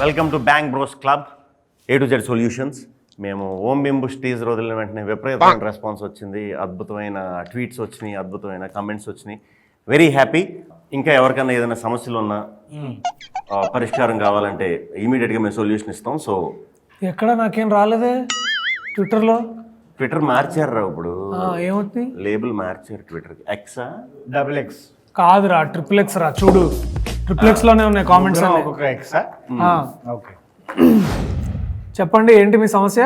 Welcome to bank bros club A to Z solutions. మేము ఓం బింబుష్ teaser వదిలిన వెంటనే విపరీతమైన రెస్పాన్స్ వచ్చింది, అద్భుతమైన ట్వీట్స్ వచ్చినాయి, అద్భుతమైన కమెంట్స్ వచ్చినాయి. Very happy. ఇంకా ఎవరికైనా ఏదైనా సమస్యలు ఉన్నా పరిష్కారం కావాలంటే ఇమీడియట్గా మేము సొల్యూషన్ ఇస్తాం. సో ఎక్కడ నాకేం రాలేదే ట్విట్టర్ మార్చారు రా ఇప్పుడు, ఏమవుతుంది లేబుల్ మార్చారు ట్విట్టర్కి. ఎక్సా XX కాదురా XXX రా, చూడు XXX లోనే ఉన్నాయి కామెంట్స్. ఓకే చెప్పండి ఏంటి మీ సమస్య?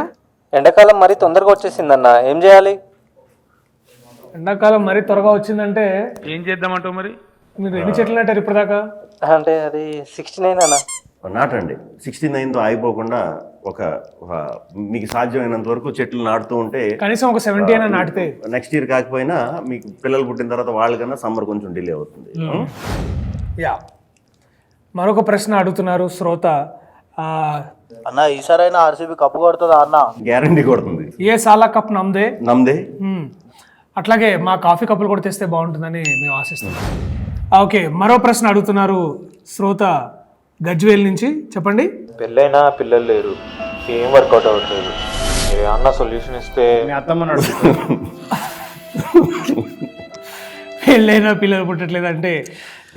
ఎండాకాలం మరీ తొందరగా వచ్చేసిందన్న, ఏం చేయాలి? ఎండాకాలం మరీ త్వరగా వచ్చిందంటే ఏం చేద్దామంటావు మరి? మీరు ఎన్ని చెట్లు నాటారు ఇప్పటిదాకా? అంటే అది 69 అన్న. నాటండి. 69తో ఆగిపోకుండా ఒక మీకు సాధ్యమైనంత వరకు చెట్లు నాటుతూ ఉంటే కనీసం ఒక 70 అయినా నాటితే నెక్స్ట్ ఇయర్ కాకపోయినా మీకు పిల్లలు పుట్టిన తర్వాత వాళ్ళకన్నా సమ్మర్ కొంచెం డిలే అవుతుంది. యా, మరొక ప్రశ్న అడుగుతున్నారు శ్రోత. అన్న ఈసారైనా ఆర్సీబీ కప్పు కొడుతుందా అన్న? గ్యారంటీ కొడుతుంది. ఏ సాలా కప్ నమ్దే. అట్లాగే మా కాఫీ కప్పులు కూడా తెస్తే బాగుంటుందని మేము ఆశిస్తున్నాం. ఓకే, మరో ప్రశ్న అడుగుతున్నారు శ్రోత గజ్వేల్ నుంచి. చెప్పండి. పెళ్ళైనా పిల్లలు లేరు, ఏం వర్కౌట్ అవ్వట్లేదు, మీరు ఏమన్నా సొల్యూషన్ ఇస్తే. మీ అత్తమ్మను పెళ్ళైనా పిల్లలు పుట్టట్లేదు అంటే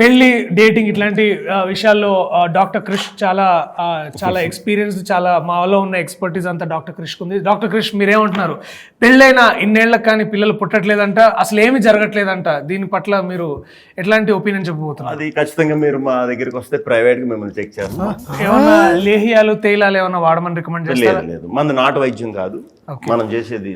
పెళ్ళి, డేటింగ్ ఇట్లాంటి విషయాల్లో డాక్టర్ క్రిష్ చాలా ఎక్స్పీరియన్స్, చాలా మాలో ఉన్న ఎక్స్పర్టీస్ అంతా డాక్టర్ క్రిష్కి ఉంది. డాక్టర్ క్రిష్ మీరేమంటున్నారు? పెళ్ళైనా ఇన్నేళ్ళకి కానీ పిల్లలు పుట్టట్లేదంట, అసలు ఏమీ జరగట్లేదంట, దీని పట్ల మీరు ఎట్లాంటి ఒపీనియన్ చెప్పబోతున్నారు? అది ఖచ్చితంగా మీరు మా దగ్గరికి వస్తే ప్రైవేట్గా మిమ్మల్ని చెక్ చేస్తాం. ఏమన్నా లేహియాలు తేలాలు ఏమన్నా వాడమని రికమెండ్ చేస్తారా? లేదు, మంది నాటు వైద్యం కాదు, మనం చేసేది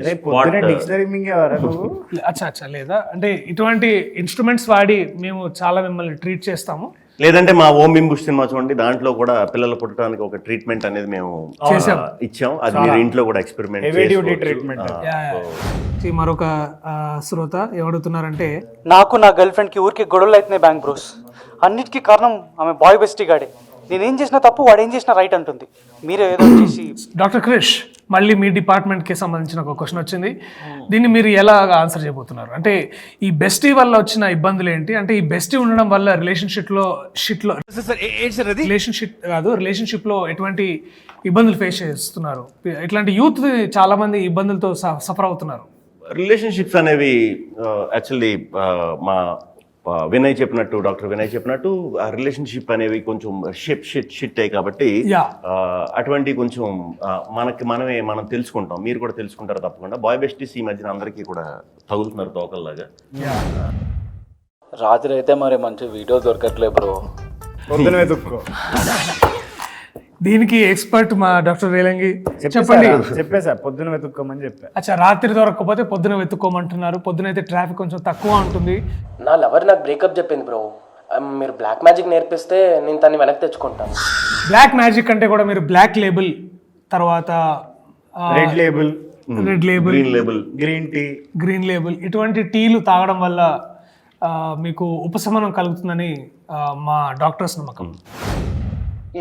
అచ్చా లేదా అంటే ఇటువంటి ఇన్స్ట్రుమెంట్స్ వాడి మేము చాలా మిమ్మల్ని ట్రీట్ చేస్తాము. లేదంటే మా ఓం బింబుష్ సినిమా చూడండి, దాంట్లో కూడా పిల్లలు పుట్టడానికి ఒక ట్రీట్మెంట్ అనేది మేము ఇచ్చాం. అది మీరు ఇంట్లో కూడా ఎక్స్పెరిమెంట్ చేయండి. మరొక శ్రోత ఏమడుగుతున్నారంటే, నాకు నా గర్ల్ ఫ్రెండ్కి ఊరికి గొడవలు అవుతున్నాయి బ్యాంక్ బ్రోస్. అన్నిటికీ కారణం ఆమె బాయ్ బెస్టీ గాడే. నేనేం చేసినా తప్పు, వాడు ఏం చేసినా రైట్ అంటుంది. మీరే ఏదో చేసి. డాక్టర్ క్రిష్, మళ్ళీ మీ డిపార్ట్మెంట్కి సంబంధించిన ఒక క్వశ్చన్ వచ్చింది. దీన్ని మీరు ఎలా ఆన్సర్ చేయబోతున్నారు? అంటే ఈ బెస్టీ వల్ల వచ్చిన ఇబ్బందులు ఏంటి? అంటే ఈ బెస్టీ ఉండడం వల్ల రిలేషన్షిప్ లో ఎటువంటి ఇబ్బందులు ఫేస్ చేస్తున్నారు? ఇట్లాంటి యూత్ చాలా మంది ఇబ్బందులతో సఫర్ అవుతున్నారు. రిలేషన్షిప్స్ అనేవి యాక్చువల్లీ మా డాక్టర్ వినయ్ చెప్పినట్టు ఆ రిలేషన్షిప్ అనేవి కొంచెం షిట్ అయ్యి కాబట్టి అటువంటి కొంచెం మనం తెలుసుకుంటాం, మీరు కూడా తెలుసుకుంటారు తప్పకుండా. బాయ్ బెస్టీస్ ఈ మధ్యన అందరికీ కూడా తగులుతున్నారు తోకల్లాగా. రాత్రి అయితే మరి మంచి వీడియో దొరకట్లే బ్రో, పొద్దున వెతుక్కో. దీనికి ఎక్స్పర్ట్ మా డాక్టర్ రేలంగి. చెప్పండి. చెప్పేసా, పొద్దున వెతుక్కోమని చెప్పా. అచ్చా, రాత్రి దొరకకపోతే పొద్దున వెతుక్కోమంటున్నారు. పొద్దున అయితే ట్రాఫిక్ కొంచెం తక్కువ ఉంటుంది. నా లవర్ నాకు బ్రేకప్ చెప్పింది బ్రో, మీరు బ్లాక్ మ్యాజిక్ నేర్పిస్తే నేను తన్ని వెనక్కి తెచ్చుకుంటాను. బ్లాక్ మ్యాజిక్ అంటే కూడా మీరు బ్లాక్ లేబుల్, తర్వాత రెడ్ లేబుల్, గ్రీన్ లేబుల్ ఇటువంటి టీలు తాగడం వల్ల మీకు ఉపశమనం కలుగుతుందని మా డాక్టర్స్ నమ్మకం.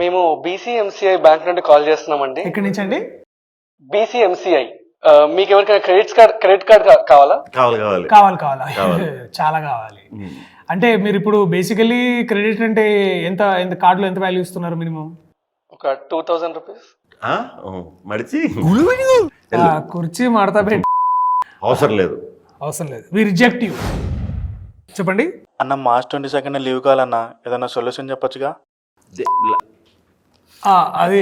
మేము BCMCI బ్యాంక్ నుండి కాల్ చేస్తున్నామండి. ఎక్కడి నుంచి అండి? BCMCI. మీకు ఎవరికైనా క్రెడిట్ కార్డ్ కావాలా? కావాలా చాలా కావాలి. అంటే మీరు ఇప్పుడు బేసికలీ క్రెడిట్ అంటే ఎంత కార్డులో ఎంత వాల్యూ ఇస్తున్నారు? మినిమం ఒక 2000 రూపీస్. మడిచి కుర్చీ మడతా పెట్టి అవసరం లేదు. We reject you. చెప్పండి అన్న. March 22 లీవ్ కావాలన్నా, ఏదన్నా సొల్యూషన్ చెప్పొచ్చుగా? అది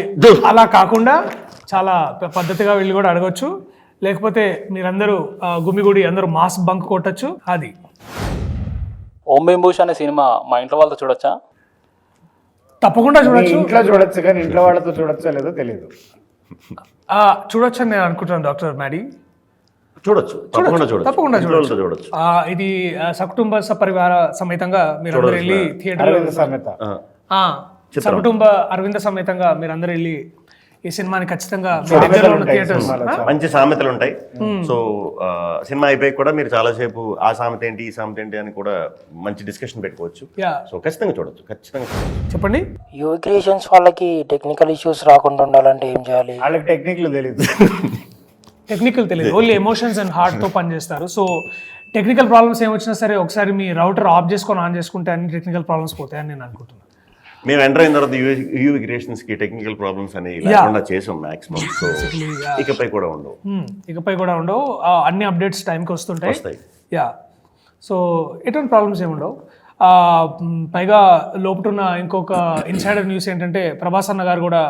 అలా కాకుండా చాలా పద్ధతిగా వెళ్ళి కూడా అడగొచ్చు. లేకపోతే మీరందరూ గుమిగుడి అందరూ మాస్ బంక్ కొట్టచ్చు. అది ఓం బింబుష్ అనే సినిమా మా ఇంట్లో వాళ్ళతో చూడొచ్చా? తప్పకుండా చూడొచ్చు. ఇంట్లో చూడొచ్చు, కానీ ఇంట్లో వాళ్ళతో చూడొచ్చో లేదో తెలియదు. చూడొచ్చు అని నేను అనుకుంటున్నాను డాక్టర్ మ్యాడీ. చూడొచ్చు. ఇది సకుటుంబ సపరివార సమేతంగా మీరందరూ వెళ్ళి థియేటర్ సకుటుంబ అరవింద సమేతంగా మీరందరూ వెళ్ళి ఈ సినిమాని ఖచ్చితంగా మంచి సామెతలు ఉంటాయి. సో సినిమా అయిపోయి కూడా మీరు చాలాసేపు ఆ సామెత ఏంటి ఈ సామెత ఏంటి అని కూడా మంచి డిస్కషన్ పెట్టుకోవచ్చు. సో ఖచ్చితంగా చూడొచ్చు. చెప్పండి. యూవీ క్రియేషన్స్ వాళ్ళకి టెక్నికల్ ఇష్యూస్ రాకుండా ఉండాలంటే ఏం చేయాలి? వాళ్ళకి టెక్నికల్ తెలియదు, ఓన్లీ ఎమోషన్స్ అండ్ హార్ట్తో పనిచేస్తారు. సో టెక్నికల్ ప్రాబ్లమ్స్ ఏమొచ్చినా సరే ఒకసారి మీ రౌటర్ ఆఫ్ చేసుకొని ఆన్ చేసుకుంటే అన్ని టెక్నికల్ ప్రాబ్లమ్స్ పోతాయని నేను అనుకుంటున్నాను. మేము ఎంటర్ అయిన తర్వాత యూవి క్రియేషన్స్ కి టెక్నికల్ ప్రాబ్లమ్స్ అనేవి లేకుండా చేసాం మాక్సిమం. సో ఇకపై కూడా ఉండవు. ఇకపై కూడా ఉండవు. అన్ని అప్డేట్స్ టైంకి వస్తుంటాయి. వస్తాయి. యా, సో ఎటువంటి ప్రాబ్లమ్స్ ఏమి ఉండవు. పైగా లోపటున్న ఇంకొక ఇన్సైడర్ న్యూస్ ఏంటంటే ప్రభాస్ అన్న గారు కూడా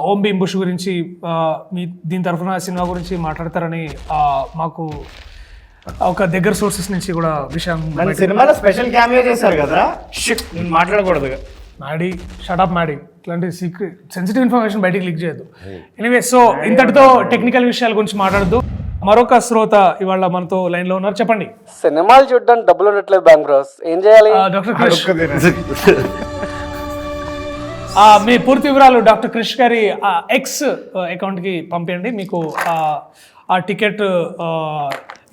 ఓం భీమ్ బుష్ గురించి మీ దీని తరఫున సినిమా గురించి మాట్లాడతారని మాకు ఒక దగ్గర సోర్సెస్ నుంచి కూడా విషయం. మన సినిమాలో స్పెషల్ క్యామియో చేశారు కదా, షిట్ నేను మాట్లాడకూడదు. మ్యాడీ షటప్ మ్యాడీ, ఇట్లాంటి సీక్రెట్ సెన్సిటివ్ ఇన్ఫర్మేషన్ బయటికి లీక్ చేయొద్దు. ఎనీవే, సో ఇంతటితో టెక్నికల్ విషయాల గురించి మాట్లాడద్దు. మరొక శ్రోత ఇవాళ మనతో లైన్ లో ఉన్నారు. చెప్పండి. సినిమాలు చూడడానికి డబ్బులు ఉండట్లేదు బ్యాంక్ బ్రోస్, ఏం చేయాలి? డాక్టర్ క్రిష్, మీ పూర్తి వివరాలు డాక్టర్ క్రిష్ గారి ఎక్స్ అకౌంట్ కి పంపించండి. మీకు ఆ టికెట్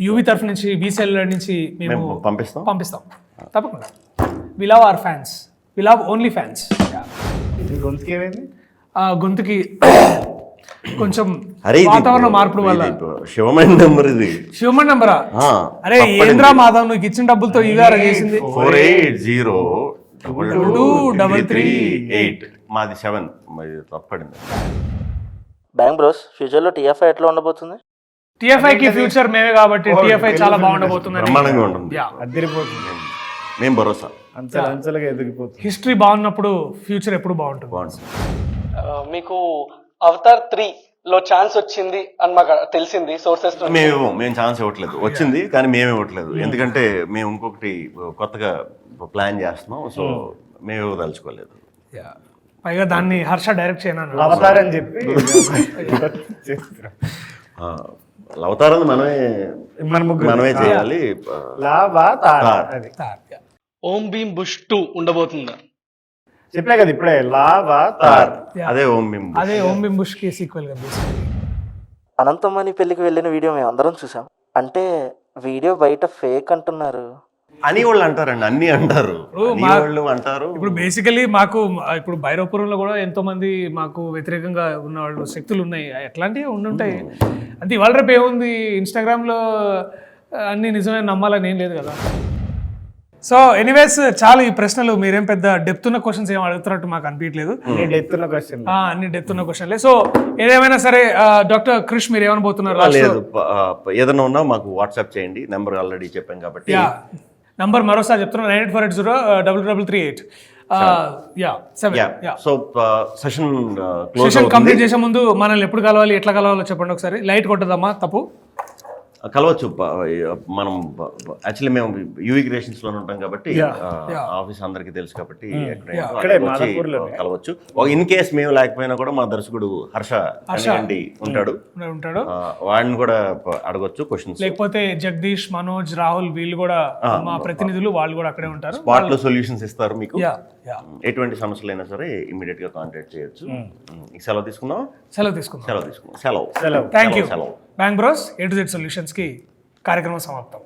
యూవి తరఫు నుంచి వీసెల్ నుంచి మేము పంపిస్తాం తప్పకుండా. We love our fans, we love only fans. గొంతుకి ఏమైంది? గొంతుకి కొంచెం వాతావరణ మార్పుల వల్ల. శివమైన నెంబర్ ఇది. శివమన్ నెంబరా? అరే ఏంద్రా మాధవ్, నువ్వు ఇచ్చిన డబ్బులతో ఇవాళ చేసింది. 48022338. మాది 7. తప్పడింది. బ్యాంక్ బ్రోస్, ఫ్యూచర్లో టీఎఫ్ఐ ఎట్లా ఉండబోతుంది? టీఎఫ్ఐ కి ఫ్యూచర్ మేమే కాబట్టి టీఎఫ్ఐ చాలా బాగుండబోతుంది. బ్రహ్మాండంగా ఉంటుంది. అద్దరిపోతుంది. మేము భరోసా. అంచెలుగా ఎదిగిపోతుంది. హిస్టరీ బాగున్నప్పుడు ఫ్యూచర్ ఎప్పుడు బాగుంటుంది. మీకు అవతార్ 3 లో ఛాన్స్ వచ్చింది అని మాకు తెలిసింది సోర్సెస్. మేము ఛాన్స్ ఇవ్వట్లేదు. వచ్చింది కానీ మేము ఇవ్వట్లేదు. ఎందుకంటే మేము ఇంకొకటి కొత్తగా ప్లాన్ చేస్తున్నాం. సో మేము ఇవ్వదలుచుకోలేదు. పైగా దాన్ని హర్ష డైరెక్ట్ చేయను అవతార్ అని చెప్పి అవతారం మనమే చేయాలి. ఓం భీమ్ బుష్ 2 ఉండబోతుందా? చెప్పా కదా ఇప్పుడే, లావా తార్. అదే ఓం భీమ్ బుష్ కి సీక్వెల్ గా. అనంతమణి పెళ్లికి వెళ్ళిన వీడియో మేము అందరం చూసాం. అంటే వీడియో బయట ఫేక్ అంటున్నారు అని వాళ్ళు అంటారండి. అన్ని అంటారు. ఇప్పుడు బేసికలీ మాకు ఇప్పుడు భైరవపురంలో కూడా ఎంతో మంది మాకు వ్యతిరేకంగా ఉన్న వాళ్ళు శక్తులు ఉన్నాయి. ఎట్లాంటివి ఉండుంటాయి. అంటే ఇవాళ రేపు ఏముంది, ఇన్స్టాగ్రామ్ లో అన్ని నిజమే నమ్మాలని ఏం లేదు కదా. సో ఎనీవేస్, చాలా ఈ ప్రశ్నలు మీరేం పెద్ద డెప్త్ ఉన్న క్వశ్చన్స్ ఏం అడుగుతున్నట్టు మాకు అనిపించలేదు. అన్ని డెప్త్ ఉన్న క్వశ్చన్లే. సో ఏదేమైనా సరే, డాక్టర్ క్రిష్ మీరు ఏమనబోతున్నారు? లేదు, ఏదైనా ఉన్నా మాకు వాట్సాప్ చేయండి. నెంబర్ ఆల్రెడీ చెప్పాం కాబట్టి. నంబర్ మరోసారి చెప్తున్నా, 9848023338. సో సెషన్ కంప్లీట్ చేసే ముందు మనల్ని ఎప్పుడు కలవాలి, ఎట్లా కలవాలో చెప్పండి ఒకసారి. లైట్ కొట్టదమ్మా తప్పు. కలవచ్చు. మనం యాక్చువల్లీ మేము యూవి క్రియేషన్స్ లో ఉంటాం కాబట్టి ఆఫీస్ అందరికి తెలుసు కాబట్టి కలవచ్చు. ఇన్ కేస్ మేము లేకపోయినా కూడా మా దర్శకుడు హర్ష ఉంటాడు. వాడిని కూడా అడగొచ్చు క్వశ్చన్స్. లేకపోతే జగదీష్, మనోజ్, రాహుల్ వీళ్ళు కూడా మా ప్రతినిధులు, వాళ్ళు కూడా అక్కడే ఉంటారు. స్పాట్ లో సొల్యూషన్స్ ఇస్తారు మీకు. ఎటువంటి సమస్యలైనా సరే ఇమీడియట్ గా కాంటాక్ట్ చేయొచ్చు. సెలవు తీసుకుందాం. Thank you. Bank bros A to Z solutions కి కార్యక్రమం సమాప్తం.